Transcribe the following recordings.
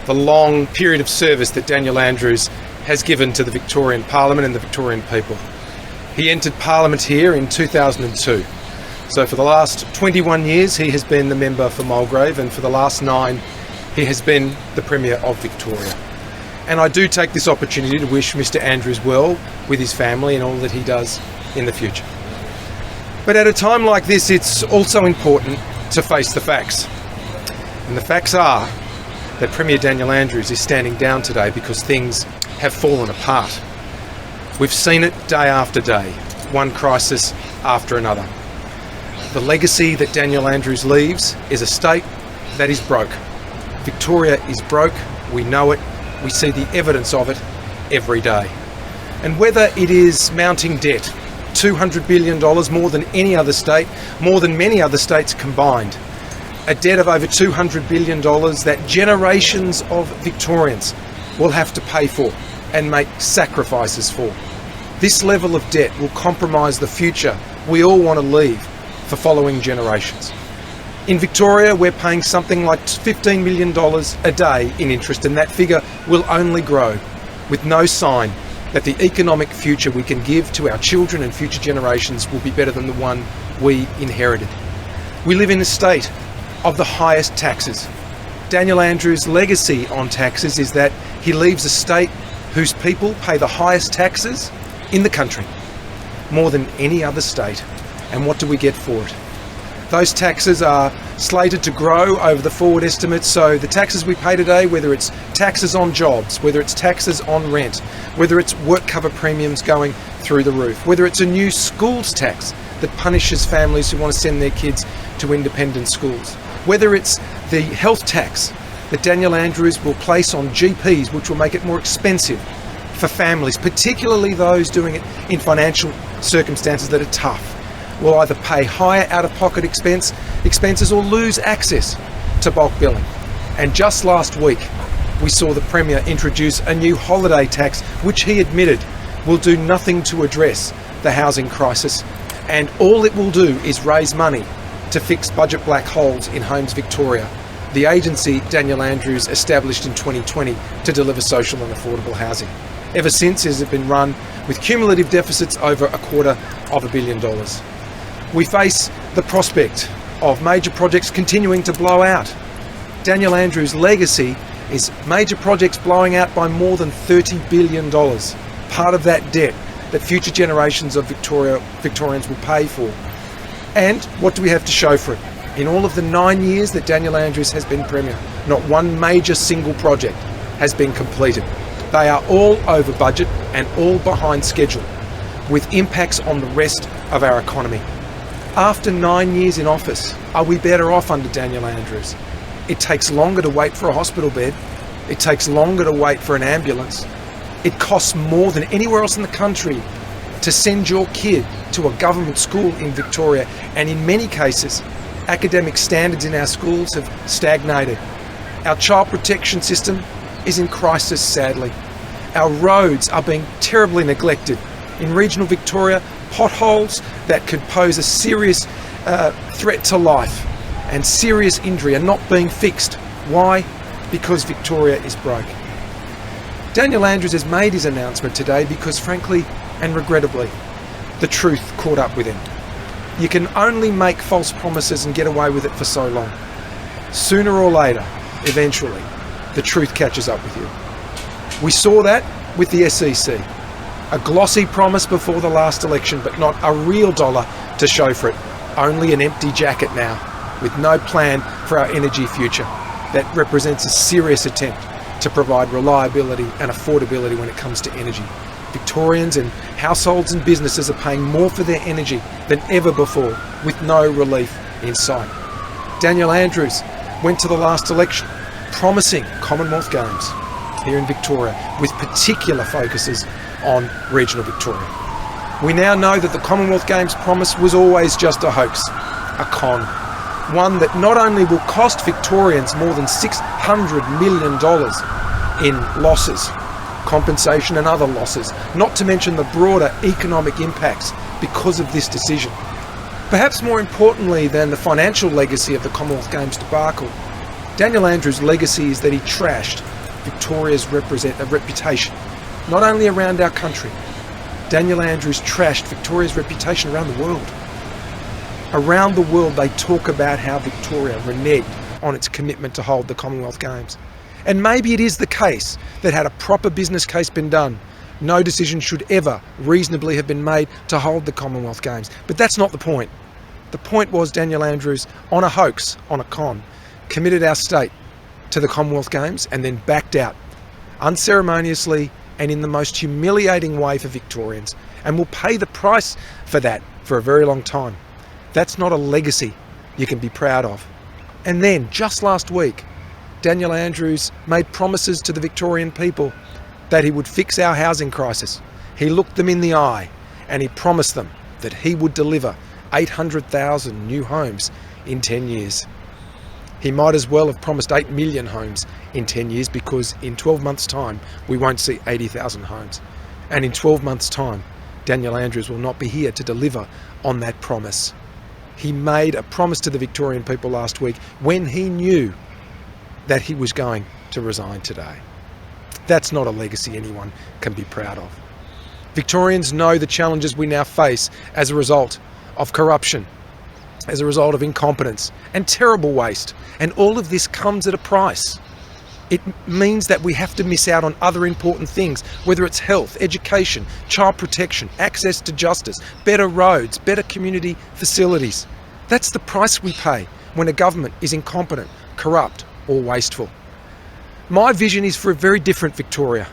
the long period of service that Daniel Andrews has given to the Victorian Parliament and the Victorian people. He entered Parliament here in 2002. So for the last 21 years he has been the member for Mulgrave, and for the last 9 he has been the Premier of Victoria. And I do take this opportunity to wish Mr Andrews well with his family and all that he does in the future. But at a time like this, it's also important to face the facts. And the facts are that Premier Daniel Andrews is standing down today because things have fallen apart. We've seen it day after day, one crisis after another. The legacy that Daniel Andrews leaves is a state that is broke. Victoria is broke, we know it, we see the evidence of it every day. And whether it is mounting debt, $200 billion more than any other state, more than many other states combined, a debt of over $200 billion that generations of Victorians will have to pay for and make sacrifices for. This level of debt will compromise the future we all want to leave for following generations. In Victoria, we're paying something like $15 million a day in interest, and that figure will only grow, with no sign that the economic future we can give to our children and future generations will be better than the one we inherited. We live in a state of the highest taxes. Daniel Andrews' legacy on taxes is that he leaves a state whose people pay the highest taxes in the country, more than any other state. And what do we get for it? Those taxes are slated to grow over the forward estimates, so the taxes we pay today, whether it's taxes on jobs, whether it's taxes on rent, whether it's work cover premiums going through the roof, whether it's a new schools tax that punishes families who want to send their kids to independent schools, whether it's the health tax that Daniel Andrews will place on GPs, which will make it more expensive for families, particularly those doing it in financial circumstances that are tough, will either pay higher out-of-pocket expenses or lose access to bulk billing. And just last week, we saw the Premier introduce a new holiday tax, which he admitted will do nothing to address the housing crisis, and all it will do is raise money to fix budget black holes in Homes Victoria, the agency Daniel Andrews established in 2020 to deliver social and affordable housing. Ever since, it has been run with cumulative deficits over $250 million. We face the prospect of major projects continuing to blow out. Daniel Andrews' legacy is major projects blowing out by more than $30 billion, part of that debt that future generations of Victorians will pay for. And what do we have to show for it? In all of the 9 years that Daniel Andrews has been Premier, not one major single project has been completed. They are all over budget and all behind schedule, with impacts on the rest of our economy. After 9 years in office, are we better off under Daniel Andrews? It takes longer to wait for a hospital bed. It takes longer to wait for an ambulance. It costs more than anywhere else in the country to send your kid to a government school in Victoria, and in many cases, academic standards in our schools have stagnated. Our child protection system is in crisis, sadly. Our roads are being terribly neglected. In regional Victoria, potholes that could pose a serious threat to life and serious injury are not being fixed. Why? Because Victoria is broke. Daniel Andrews has made his announcement today because, frankly and regrettably, the truth caught up with him. You can only make false promises and get away with it for so long. Sooner or later, eventually, the truth catches up with you. We saw that with the SEC. A glossy promise before the last election, but not a real dollar to show for it. Only an empty jacket now, with no plan for our energy future. That represents a serious attempt to provide reliability and affordability when it comes to energy. Victorians and households and businesses are paying more for their energy than ever before, with no relief in sight. Daniel Andrews went to the last election promising Commonwealth Games here in Victoria, with particular focuses on regional Victoria. We now know that the Commonwealth Games promise was always just a hoax, a con, one that not only will cost Victorians more than $600 million in losses, compensation and other losses, not to mention the broader economic impacts because of this decision. Perhaps more importantly than the financial legacy of the Commonwealth Games debacle Daniel Andrews' legacy is that he trashed Victoria's reputation, not only around our country. Daniel Andrews trashed Victoria's reputation around the world. Around the world, they talk about how Victoria reneged on its commitment to hold the Commonwealth Games. And maybe it is the case that had a proper business case been done, no decision should ever reasonably have been made to hold the Commonwealth Games. But that's not the point. The point was Daniel Andrews, on a hoax, on a con, committed our state to the Commonwealth Games and then backed out, unceremoniously and in the most humiliating way for Victorians, and will pay the price for that for a very long time. That's not a legacy you can be proud of. And then, just last week, Daniel Andrews made promises to the Victorian people that he would fix our housing crisis. He looked them in the eye and he promised them that he would deliver 800,000 new homes in 10 years. He might as well have promised 8 million homes in 10 years, because in 12 months' time, we won't see 80,000 homes. And in 12 months' time, Daniel Andrews will not be here to deliver on that promise. He made a promise to the Victorian people last week when he knew that he was going to resign today. That's not a legacy anyone can be proud of. Victorians know the challenges we now face as a result of corruption, as a result of incompetence and terrible waste. And all of this comes at a price. It means that we have to miss out on other important things, whether it's health, education, child protection, access to justice, better roads, better community facilities. That's the price we pay when a government is incompetent, corrupt, or wasteful. My vision is for a very different Victoria.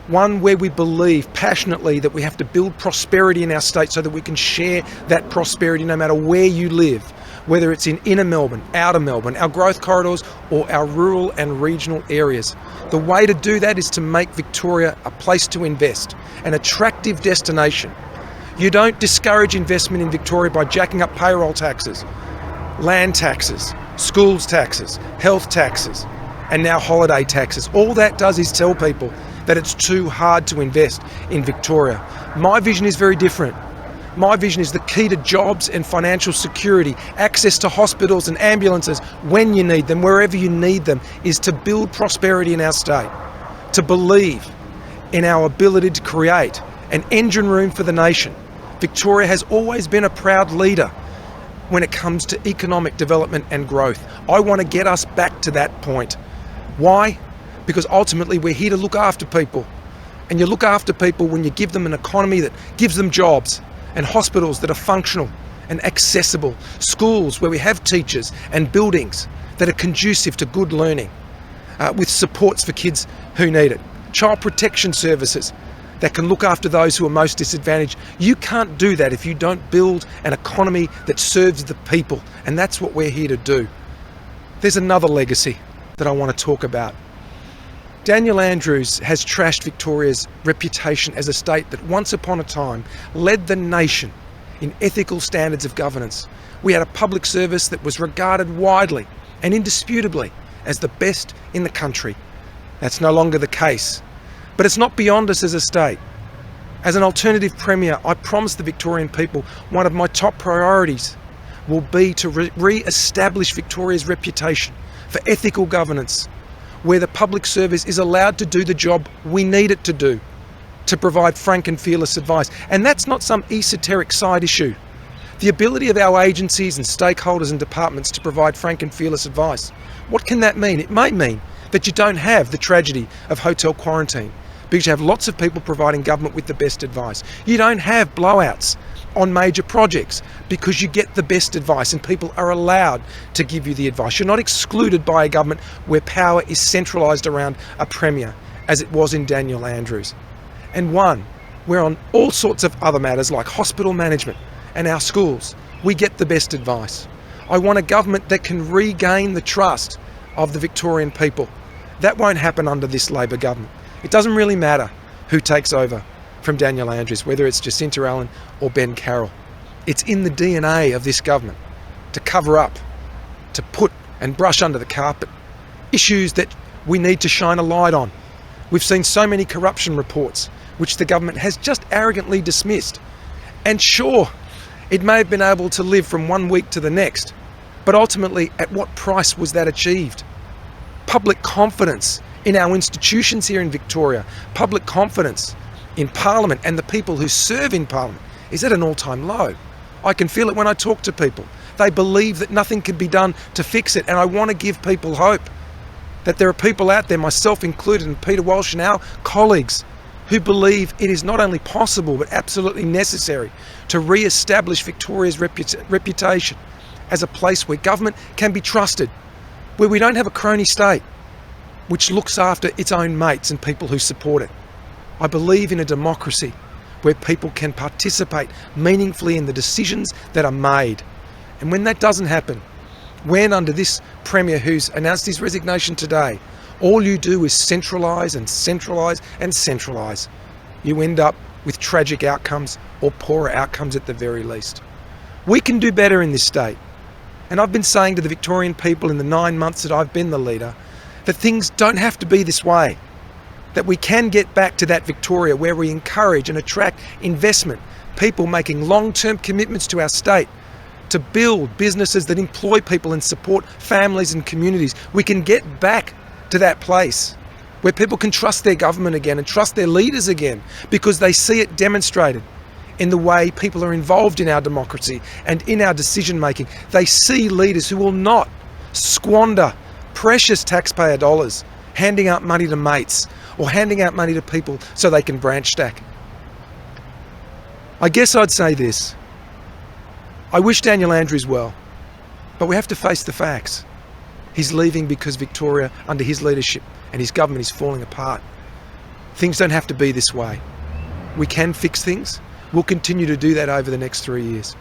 One where we believe passionately that we have to build prosperity in our state so that we can share that prosperity no matter where you live, whether it's in inner Melbourne, outer Melbourne, our growth corridors, or our rural and regional areas. The way to do that is to make Victoria a place to invest, an attractive destination. You don't discourage investment in Victoria by jacking up payroll taxes, land taxes, schools taxes, health taxes, and now holiday taxes. All that does is tell people that it's too hard to invest in Victoria. My vision is very different. My vision is the key to jobs and financial security, access to hospitals and ambulances when you need them, wherever you need them, is to build prosperity in our state, to believe in our ability to create an engine room for the nation. Victoria has always been a proud leader when it comes to economic development and growth. I want to get us back to that point. Why? Because ultimately we're here to look after people. And you look after people when you give them an economy that gives them jobs, and hospitals that are functional and accessible, schools where we have teachers and buildings that are conducive to good learning, with supports for kids who need it, child protection services that can look after those who are most disadvantaged. You can't do that if you don't build an economy that serves the people, and that's what we're here to do. There's another legacy that I want to talk about. Daniel Andrews has trashed Victoria's reputation as a state that once upon a time led the nation in ethical standards of governance. We had a public service that was regarded widely and indisputably as the best in the country. That's no longer the case. But it's not beyond us as a state. As an alternative premier, I promise the Victorian people one of my top priorities will be to re-establish Victoria's reputation for ethical governance, where the public service is allowed to do the job we need it to do, to provide frank and fearless advice. And that's not some esoteric side issue. The ability of our agencies and stakeholders and departments to provide frank and fearless advice. What can that mean? It may mean that you don't have the tragedy of hotel quarantine, because you have lots of people providing government with the best advice. You don't have blowouts on major projects because you get the best advice and people are allowed to give you the advice. You're not excluded by a government where power is centralised around a premier, as it was in Daniel Andrews. And one where on all sorts of other matters like hospital management and our schools, we get the best advice. I want a government that can regain the trust of the Victorian people. That won't happen under this Labor government. It doesn't really matter who takes over from Daniel Andrews, whether it's Jacinta Allen or Ben Carroll. It's in the DNA of this government to cover up, to put and brush under the carpet issues that we need to shine a light on. We've seen so many corruption reports which the government has just arrogantly dismissed. And sure, it may have been able to live from one week to the next, but ultimately, at what price was that achieved? public confidence in our institutions here in Victoria, public confidence in Parliament and the people who serve in Parliament is at an all-time low. I can feel it when I talk to people. They believe that nothing can be done to fix it, and I want to give people hope that there are people out there, myself included, and Peter Walsh and our colleagues, who believe it is not only possible but absolutely necessary to re-establish Victoria's reputation as a place where government can be trusted, where we don't have a crony state which looks after its own mates and people who support it. I believe in a democracy where people can participate meaningfully in the decisions that are made. And when that doesn't happen, when under this Premier who's announced his resignation today, all you do is centralise and centralise and centralise, you end up with tragic outcomes or poorer outcomes at the very least. We can do better in this state. And I've been saying to the Victorian people in the 9 months that I've been the leader that things don't have to be this way, that we can get back to that Victoria where we encourage and attract investment, people making long-term commitments to our state, to build businesses that employ people and support families and communities. We can get back to that place where people can trust their government again and trust their leaders again, because they see it demonstrated in the way people are involved in our democracy and in our decision making. They see leaders who will not squander precious taxpayer dollars handing out money to mates or handing out money to people so they can branch stack. I guess I'd say this. I wish Daniel Andrews well, but we have to face the facts. He's leaving because Victoria, under his leadership and his government, is falling apart. Things don't have to be this way. We can fix things. We'll continue to do that over the next 3 years.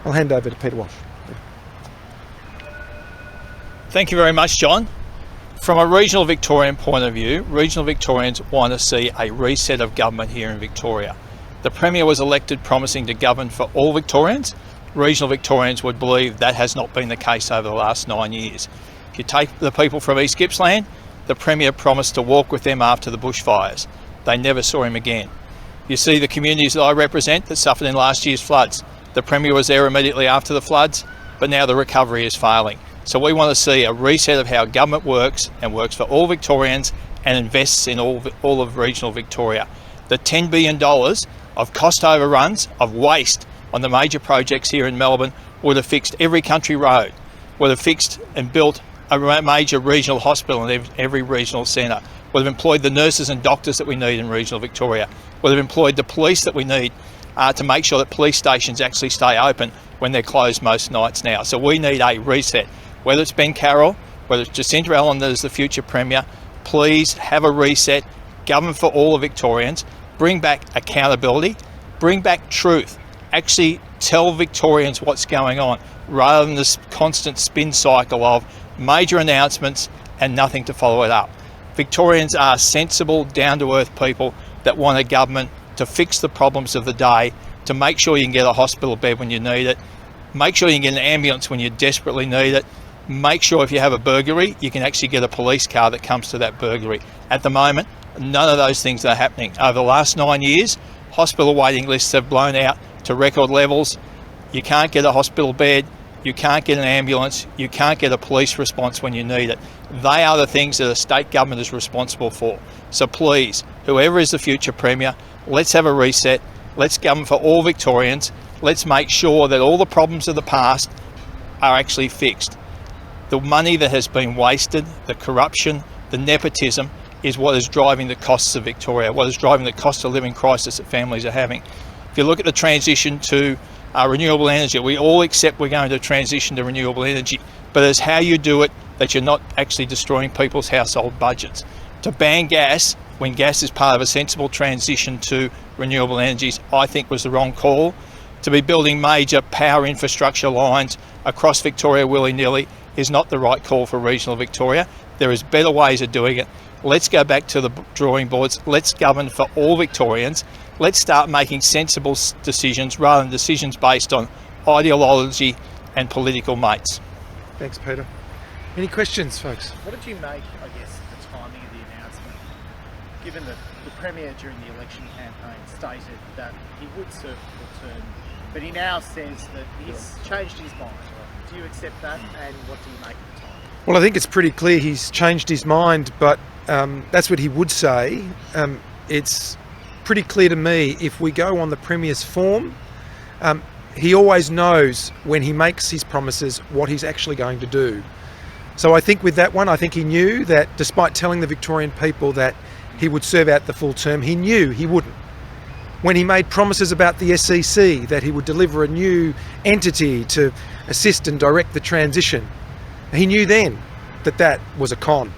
I'll hand over to Peter Walsh. Thank you very much, John. From a regional Victorian point of view, regional Victorians want to see a reset of government here in Victoria. The Premier was elected promising to govern for all Victorians. Regional Victorians would believe that has not been the case over the last 9 years. If you take the people from East Gippsland, the Premier promised to walk with them after the bushfires. They never saw him again. You see the communities that I represent that suffered in last year's floods. The Premier was there immediately after the floods, but now the recovery is failing. So we want to see a reset of how government works and works for all Victorians and invests in all of regional Victoria. The $10 billion of cost overruns, of waste on the major projects here in Melbourne would have fixed every country road, would have fixed and built a major regional hospital in every regional centre, would have employed the nurses and doctors that we need in regional Victoria, would have employed the police that we need to make sure that police stations actually stay open when they're closed most nights now. So we need a reset. Whether it's Ben Carroll, whether it's Jacinta Allen that is the future Premier, please have a reset, govern for all of Victorians, bring back accountability, bring back truth, actually tell Victorians what's going on, rather than this constant spin cycle of major announcements and nothing to follow it up. Victorians are sensible, down-to-earth people that want a government to fix the problems of the day, to make sure you can get a hospital bed when you need it, make sure you can get an ambulance when you desperately need it, make sure if you have a burglary, you can actually get a police car that comes to that burglary. At the moment, none of those things are happening. Over the last 9 years, hospital waiting lists have blown out to record levels. You can't get a hospital bed, you can't get an ambulance, you can't get a police response when you need it. They are the things that a state government is responsible for. So please, whoever is the future Premier, let's have a reset, let's govern for all Victorians, let's make sure that all the problems of the past are actually fixed. The money that has been wasted, the corruption, the nepotism is what is driving the costs of Victoria, what is driving the cost of living crisis that families are having. If you look at the transition to renewable energy, we all accept we're going to transition to renewable energy, but it's how you do it that you're not actually destroying people's household budgets. To ban gas when gas is part of a sensible transition to renewable energies, I think was the wrong call. To be building major power infrastructure lines across Victoria willy-nilly is not the right call for regional Victoria. There is better ways of doing it. Let's go back to the drawing boards. Let's govern for all Victorians. Let's start making sensible decisions rather than decisions based on ideology and political mates. Thanks, Peter. Any questions, folks? What did you make, I guess, the timing of the announcement, given that the Premier during the election campaign stated that he would serve the full term, but he now says that he's changed his mind? Do you accept that, and what do you make of the time? Well, I think it's pretty clear he's changed his mind, but that's what he would say. It's pretty clear to me, if we go on the Premier's form, he always knows when he makes his promises what he's actually going to do. So I think with that one, I think he knew that despite telling the Victorian people that he would serve out the full term, he knew he wouldn't. When he made promises about the SEC, that he would deliver a new entity to assist and direct the transition, he knew then that that was a con.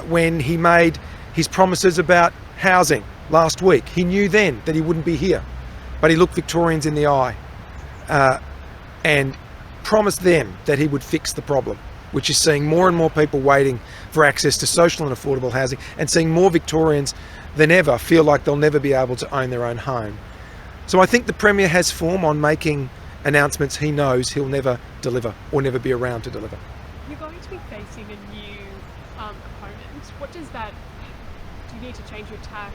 When he made his promises about housing last week, he knew then that he wouldn't be here. But he looked Victorians in the eye and promised them that he would fix the problem, which is seeing more and more people waiting for access to social and affordable housing, and seeing more Victorians than ever feel like they'll never be able to own their own home. So I think the Premier has form on making announcements he knows he'll never deliver or never be around to deliver. You're going to be facing a new opponent. What does that, do you need to change your tack?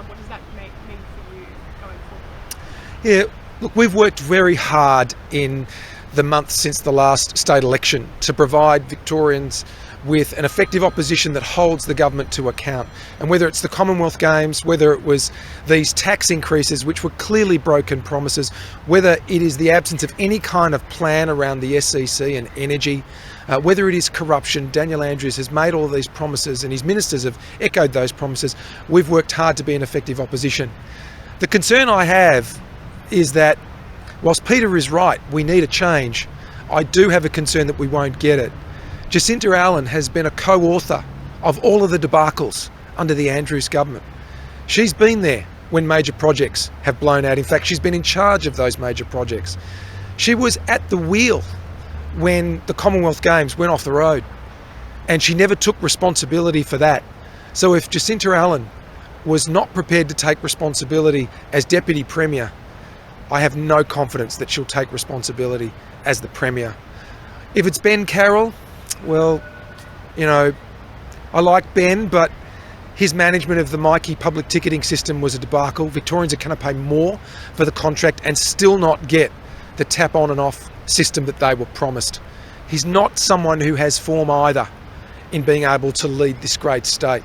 What does that mean for you going forward? Yeah, look, we've worked very hard in the months since the last state election to provide Victorians with an effective opposition that holds the government to account. And whether it's the Commonwealth Games, whether it was these tax increases, which were clearly broken promises, whether it is the absence of any kind of plan around the SEC and energy, whether it is corruption, Daniel Andrews has made all of these promises and his ministers have echoed those promises. We've worked hard to be an effective opposition. The concern I have is that whilst Peter is right, we need a change, I do have a concern that we won't get it. Jacinta Allen has been a co-author of all of the debacles under the Andrews government. She's been there when major projects have blown out. In fact, she's been in charge of those major projects. She was at the wheel when the Commonwealth Games went off the road, and she never took responsibility for that. So if Jacinta Allen was not prepared to take responsibility as Deputy Premier, I have no confidence that she'll take responsibility as the Premier. If it's Ben Carroll, well, you know, I like Ben, but his management of the Mikey public ticketing system was a debacle. Victorians are going to pay more for the contract and still not get the tap on and off system that they were promised. He's not someone who has form either in being able to lead this great state.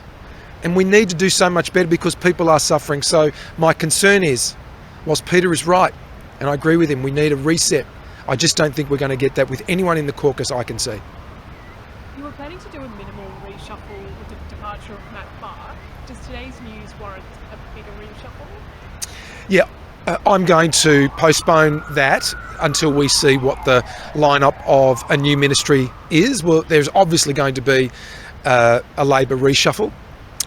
And we need to do so much better because people are suffering. So my concern is, whilst Peter is right, and I agree with him, we need a reset, I just don't think we're going to get that with anyone in the caucus I can see. You were planning to do a minimal reshuffle with the departure of Matt Barr. Does today's news warrant a bigger reshuffle? Yeah, I'm going to postpone that until we see what the lineup of a new ministry is. Well, there's obviously going to be a Labor reshuffle.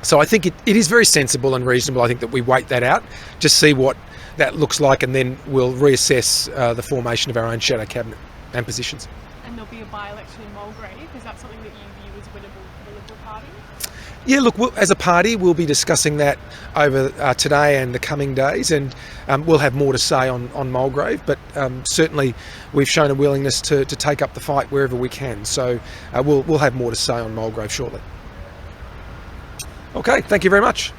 So I think it is very sensible and reasonable, I think, that we wait that out, just see what that looks like, and then we'll reassess the formation of our own shadow cabinet and positions. And there'll be a by-election in Mulgrave. Is that something that you view as winnable for the Liberal Party? Yeah, look, as a party, we'll be discussing that over today and the coming days, and we'll have more to say on Mulgrave, but certainly we've shown a willingness to take up the fight wherever we can. So we'll have more to say on Mulgrave shortly. Okay, thank you very much.